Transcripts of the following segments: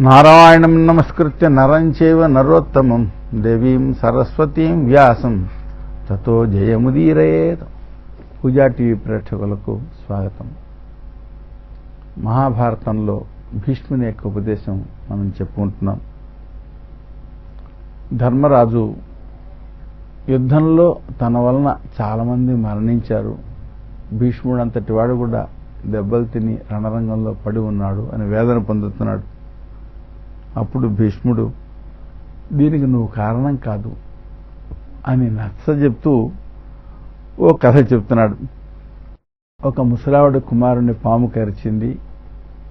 నారాయణం నమస్కృత్య నరం చైవ నరోత్తమం దేవీం సరస్వతీం వ్యాసం తతో జయముదీరయేత్. పూజా టీవీ ప్రేక్షకులకు స్వాగతం. మహాభారతంలో భీష్ముని యొక్క ఉపదేశం మనం చెప్పుకుంటున్నాం. ధర్మరాజు యుద్ధంలో తన వలన చాలామంది మరణించారు, భీష్ముడు అంతటి వాడు కూడా దెబ్బలు తిని రణరంగంలో పడి ఉన్నాడు అని వేదన పొందుతున్నాడు. అప్పుడు భీష్ముడు దీనికి నువ్వు కారణం కాదు అని నచ్చజెప్తూ ఓ కథ చెప్తున్నాడు. ఒక ముసలావిడ కుమారుని పాము కరిచింది.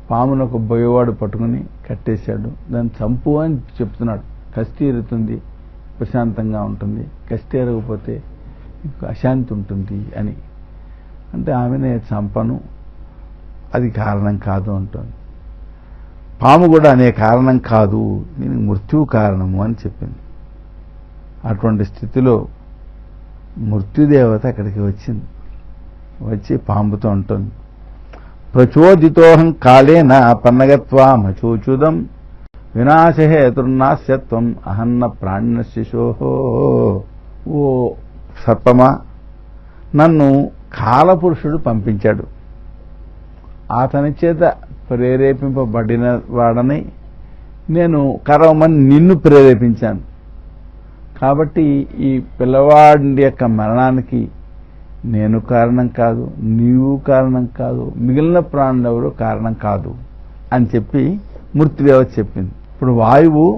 పామును ఒక బోయవాడు పట్టుకుని కట్టేశాడు. దాన్ని చంపు అని చెప్తున్నాడు. కష్టి ఎరుతుంది, ప్రశాంతంగా ఉంటుంది. కష్టి ఎరగకపోతే అశాంతి ఉంటుంది అని. అంటే ఆమెనే చంపను, అది కారణం కాదు అంటుంది. పాము కూడా అనే కారణం కాదు, దీనికి మృత్యువు కారణము అని చెప్పింది. అటువంటి స్థితిలో మృత్యుదేవత అక్కడికి వచ్చింది. వచ్చి పాముతో ఉంటుంది, ప్రచోదితోహం కాళేన పన్నగత్వా మచూచుదం వినాశహేతుర్నాశ్యత్వం అహన్న ప్రాణ్య శిశోహో. ఓ సర్పమా, నన్ను కాలపురుషుడు పంపించాడు. అతని చేత ప్రేరేపింపబడిన వాడని నేను కరవమని నిన్ను ప్రేరేపించాను. కాబట్టి ఈ పిల్లవాడి యొక్క మరణానికి నేను కారణం కాదు, నీవు కారణం కాదు, మిగిలిన ప్రాణులు ఎవరు కారణం కాదు అని చెప్పి మృత్యుదేవత చెప్పింది. ఇప్పుడు వాయువు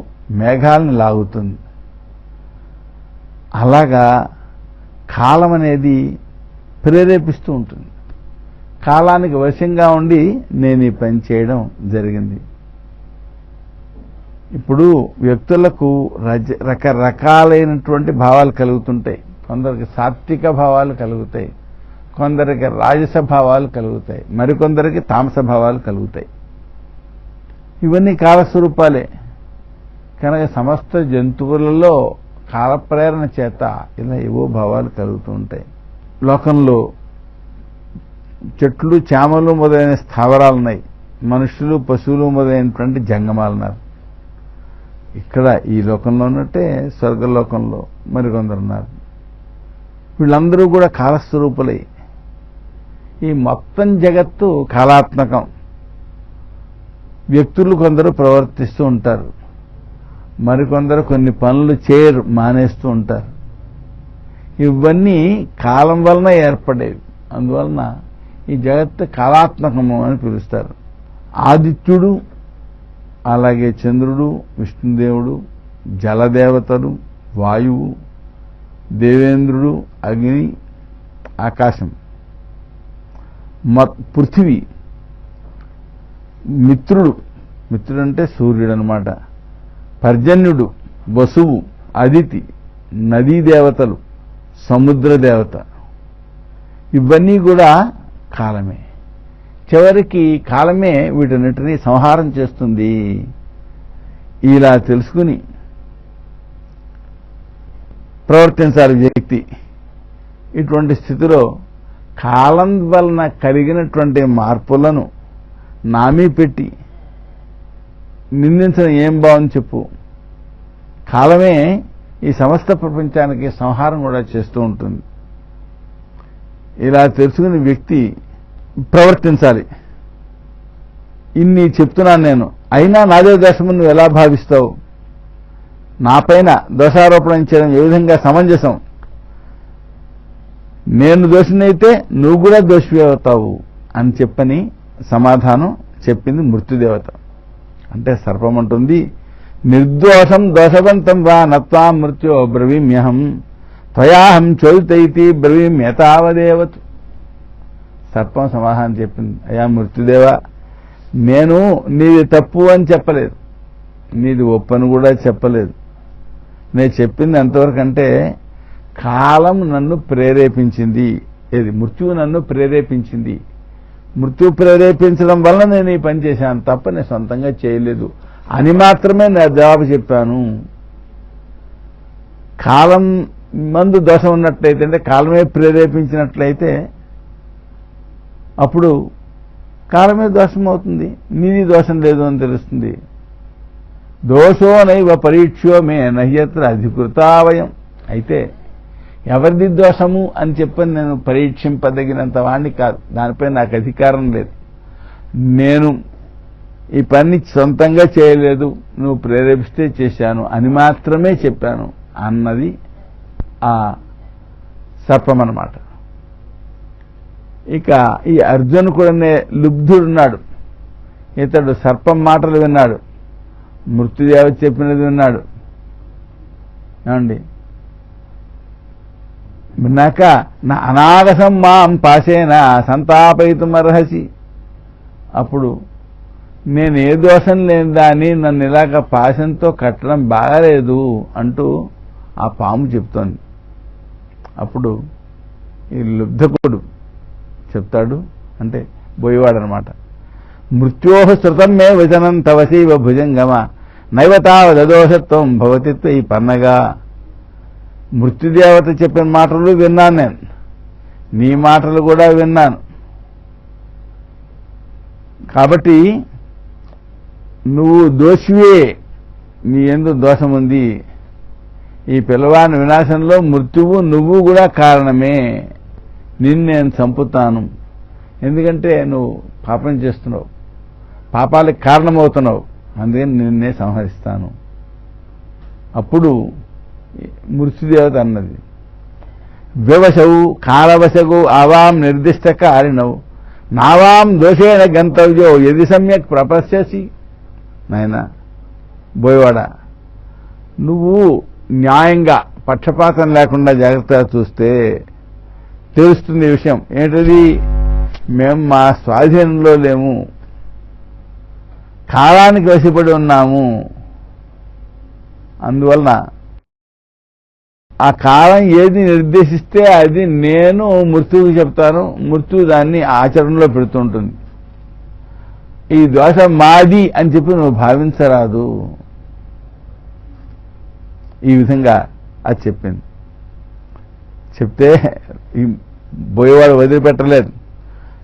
మేఘాలను లాగుతుంది. అలాగా కాలం అనేది ప్రేరేపిస్తూ ఉంటుంది. కాలానికి వశంగా ఉండి నేను ఈ పని చేయడం జరిగింది. ఇప్పుడు వ్యక్తులకు రకరకాలైనటువంటి భావాలు కలుగుతుంటాయి. కొందరికి సాత్విక భావాలు కలుగుతాయి, కొందరికి రాజస భావాలు కలుగుతాయి, మరికొందరికి తామస భావాలు కలుగుతాయి. ఇవన్నీ కాలస్వరూపాలే కనుక సమస్త జంతువులలో కాలప్రేరణ చేత ఇలా ఏవో భావాలు కలుగుతూ ఉంటాయి. లోకంలో చెట్లు, చేమలు మొదలైన స్థావరాలు ఉన్నాయి. మనుషులు, పశువులు మొదలైనటువంటి జంగమాలు ఉన్నారు. ఇక్కడ ఈ లోకంలో ఉన్నట్టే స్వర్గలోకంలో మరికొందరు ఉన్నారు. వీళ్ళందరూ కూడా కాలస్వరూపులై. ఈ మొత్తం జగత్తు కాలాత్మకం. వ్యక్తులు కొందరు ప్రవర్తిస్తూ ఉంటారు, మరికొందరు కొన్ని పనులు మానేస్తూ ఉంటారు. ఇవన్నీ కాలం వలన ఏర్పడేవి. అందువలన ఈ జగత్తు కాలాత్మకము అని పిలుస్తారు. ఆదిత్యుడు, అలాగే చంద్రుడు, విష్ణుదేవుడు, జలదేవతలు, వాయువు, దేవేంద్రుడు, అగ్ని, ఆకాశం, పృథివీ, మిత్రుడు అంటే సూర్యుడు అన్నమాట, పర్జన్యుడు, వసువు, అదితి, నదీ దేవతలు, సముద్ర దేవత, ఇవన్నీ కూడా కాలమే. చివరికి కాలమే వీటన్నిటినీ సంహారం చేస్తుంది. ఇలా తెలుసుకుని ప్రవర్తించాలి వ్యక్తి. ఇటువంటి స్థితిలో కాలం వలన కలిగినటువంటి మార్పులను నామీ పెట్టి నిందించడం ఏం బాగుంది చెప్పు. కాలమే ఈ సమస్త ప్రపంచానికి సంహారం కూడా చేస్తూ ఉంటుంది. ఇలా తెలుసుకుని వ్యక్తి ప్రవర్తించాలి. ఇన్ని చెప్తున్నాను నేను, అయినా నాదే దోషము నువ్వు ఎలా భావిస్తావు? నాపైన దోషారోపణ చేయడం ఏ విధంగా సమంజసం? నేను దోషినైతే నువ్వు కూడా దోషివే అవుతావు అని చెప్పని సమాధానం చెప్పింది మృత్యుదేవత. అంటే సర్పం అంటుంది, నిర్దోషం దోషవంతం వా నత్వా మృత్యో బ్రవీమ్యహం త్వయాహం చోదితైతి బ్రవీమ్యతావదేవతు. సర్పం సమాధానం చెప్పింది, అయ్యా మృత్యుదేవా, నేను నీది తప్పు అని చెప్పలేదు, నీది ఒప్పని కూడా చెప్పలేదు. నేను చెప్పింది ఎంతవరకు అంటే కాలం నన్ను ప్రేరేపించింది, ఏది మృత్యువు నన్ను ప్రేరేపించింది. మృత్యువు ప్రేరేపించడం వల్ల నేను ఈ పని చేశాను తప్ప నేను సొంతంగా చేయలేదు అని మాత్రమే నేను జవాబు చెప్పాను. కాలం మందు దోషం ఉన్నట్లయితే, అంటే కాలమే ప్రేరేపించినట్లయితే అప్పుడు కాలమే దోషం అవుతుంది, నీది దోషం లేదు అని తెలుస్తుంది. దోషో నైవ పరీక్షో మే నహ్యత్ర అధికృతావయం. అయితే ఎవరిది దోషము అని చెప్పని నేను పరీక్షింపదగినంత వాణ్ణి కాదు, దానిపై నాకు అధికారం లేదు. నేను ఈ పని సొంతంగా చేయలేదు, నువ్వు ప్రేరేపిస్తే చేశాను అని మాత్రమే చెప్పాను అన్నది ఆ సర్పం అన్నమాట. ఇక ఈ అర్జునుకుడనే లుబ్ధుడున్నాడు. ఇతడు సర్పం మాటలు విన్నాడు, మృత్యుదేవ చెప్పినది విన్నాడు. ఏమండి, విన్నాక నా అనాగసం మాం పాసేన సంతాపయితుమర్హసి. అప్పుడు నేను ఏ దోషం లేని దాన్ని నన్ను ఇలాగ పాశంతో కట్టడం బాగాలేదు అంటూ ఆ పాము చెప్తోంది. అప్పుడు ఈ లుబ్ధకుడు చెప్తాడు, అంటే బోయేవాడనమాట. మృత్యోహ శృతం మే వచనం తవసీవ భుజంగమ నైవతావదోషత్వం భవతిత్వ ఈ పన్నగా. మృత్యుదేవత చెప్పిన మాటలు విన్నాను నేను, నీ మాటలు కూడా విన్నాను. కాబట్టి నువ్వు దోషివే, నీ యందు దోషం ఉంది. ఈ పిల్లవాని వినాశంలో మృత్యువు నువ్వు కూడా కారణమే. నిన్ను నేను చంపుతాను, ఎందుకంటే నువ్వు పాపం చేస్తున్నావు, పాపాలకు కారణమవుతున్నావు, అందుకని నిన్నే సంహరిస్తాను. అప్పుడు మృత్యుదేవత అన్నది, వివశవు కాలవశగు ఆవాం నిర్దిష్ట కారిణవు నావాం దోషేణ గంతవ్యో యది సమ్యక్ ప్రపశ్యసి. నాయనా బోయవాడ, నువ్వు న్యాయంగా పక్షపాతం లేకుండా జాగ్రత్తగా చూస్తే తెలుస్తుంది ఈ విషయం. ఏంటది? మేము మా స్వాధీనంలో లేము, కాలానికి వశపడి ఉన్నాము. అందువలన ఆ కాలం ఏది నిర్దేశిస్తే అది నేను మృత్యువుకి చెప్తాను, మృత్యువు దాన్ని ఆచరణలో పెడుతుంటుంది. ఈ దోషం మాది అని చెప్పి నువ్వు భావించరాదు. ఈ విధంగా అది చెప్పింది. చెప్తే ఈ బోయేవాడు వదిలిపెట్టలేదు.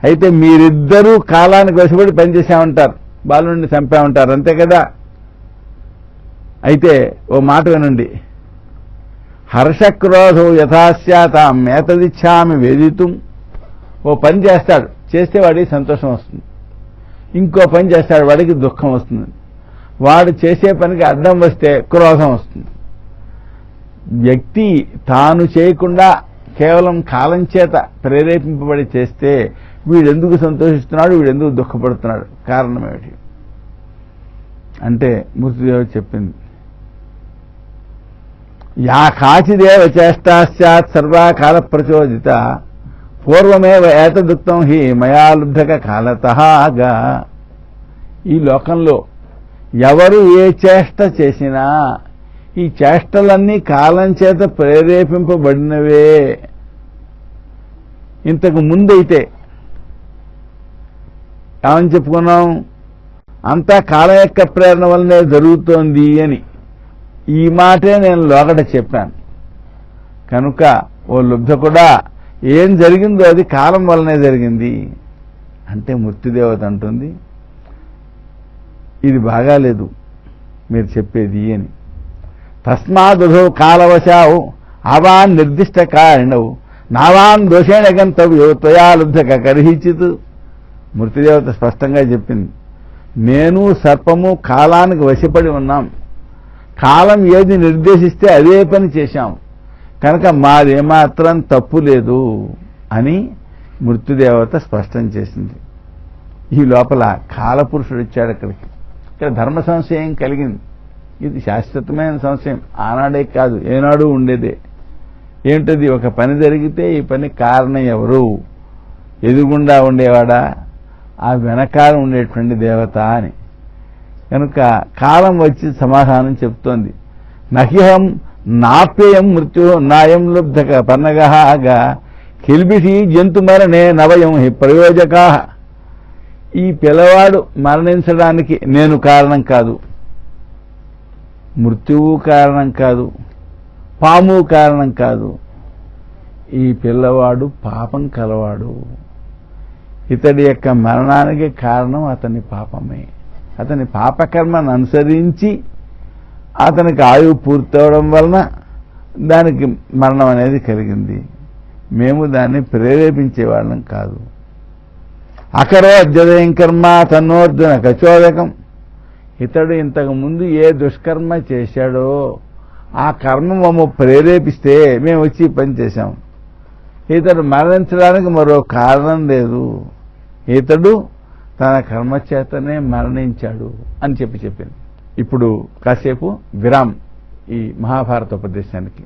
అయితే మీరిద్దరూ కాలానికి వశపడి పనిచేశామంటారు, బాలుని చంపామంటారు, అంతే కదా. అయితే ఓ మాట వినండి. హర్షక్రోధో యథాస్యాతాం ఏతదిచ్ఛామి వేదితుం. ఓ పని చేస్తాడు, చేస్తే వాడికి సంతోషం వస్తుంది. ఇంకో పని చేస్తాడు, వాడికి దుఃఖం వస్తుంది. వాడు చేసే పనికి అడ్డం వస్తే క్రోధం వస్తుంది. వ్యక్తి తాను చేయకుండా కేవలం కాలం చేత ప్రేరేపింపబడి చేస్తే వీడెందుకు సంతోషిస్తున్నాడు, వీడెందుకు దుఃఖపడుతున్నాడు, కారణం ఏమిటి అంటే మృత్యుదేవ చెప్పింది. యా కాచిదేవ చేష్టా స్యాత్ సర్వకాల ప్రచోదిత పూర్వమేవ ఏతదుక్తం హి మయా లుబ్ధక కాలతఃగా. ఈ లోకంలో ఎవరు ఏ చేష్ట చేసినా ఈ చేష్టలన్నీ కాలం చేత ప్రేరేపింపబడినవే. ఇంతకు ముందైతే ఏమని చెప్పుకున్నాం, అంతా కాలం యొక్క ప్రేరణ వల్లనే జరుగుతోంది అని. ఈ మాటే నేను లోకట చెప్పాను. కనుక ఓ లుబ్ధ కూడా ఏం జరిగిందో అది కాలం వల్లనే జరిగింది అంటే మృత్యుదేవత అంటుంది, ఇది బాగాలేదు మీరు చెప్పేది అని. తస్మాదుధో కాలవశావు అవాన్ నిర్దిష్ట కారణవు నావాన్ దోషేణ గంతవ్యో త్వయా లుబ్ధక కర్హిచిత్. మృత్యుదేవత స్పష్టంగా చెప్పింది, నేను సర్పము కాలానికి వశపడి ఉన్నాం, కాలం ఏది నిర్దేశిస్తే అదే పని చేశాం, కనుక మాదేమాత్రం తప్పు లేదు అని మృత్యుదేవత స్పష్టం చేసింది. ఈ లోపల కాలపురుషుడు వచ్చాడు అక్కడికి. ఇక్కడ ధర్మ సంశయం కలిగింది. ఇది శాశ్వతమైన సంశయం, ఆనాడే కాదు ఏనాడు ఉండేదే. ఏంటది? ఒక పని జరిగితే ఈ పని కారణం ఎవరు? ఎదుగుండా ఉండేవాడా, ఆ వెనకాల ఉండేటువంటి దేవత అని. కనుక కాలం వచ్చి సమాధానం చెప్తోంది. నహ్యహం నాప్యయం మృత్యు నాయం లుబ్ధక పన్నగహాగా కిల్బిషి జంతుమరణే నవయం హి ప్రయోజకా. ఈ పిల్లవాడు మరణించడానికి నేను కారణం కాదు, మృత్యువు కారణం కాదు, పాము కారణం కాదు. ఈ పిల్లవాడు పాపం కలవాడు. ఇతడి యొక్క మరణానికి కారణం అతని పాపమే. అతని పాపకర్మను అనుసరించి అతనికి ఆయువు పూర్తవడం వలన దానికి మరణం అనేది కలిగింది. మేము దాన్ని ప్రేరేపించే వాళ్ళం కాదు. అకరో అద్యదయం కర్మ తన్నోర్జున కచోదకం. ఇతడు ఇంతకు ముందు ఏ దుష్కర్మ చేశాడో ఆ కర్మ మమ్మ ప్రేరేపిస్తే మేము వచ్చి పని చేశాం. ఇతడు మరణించడానికి మరో కారణం లేదు. ఇతడు తన కర్మ చేతనే మరణించాడు అని చెప్పింది. ఇప్పుడు కాసేపు విరామ్ ఈ మహాభారత ఉపదేశానికి.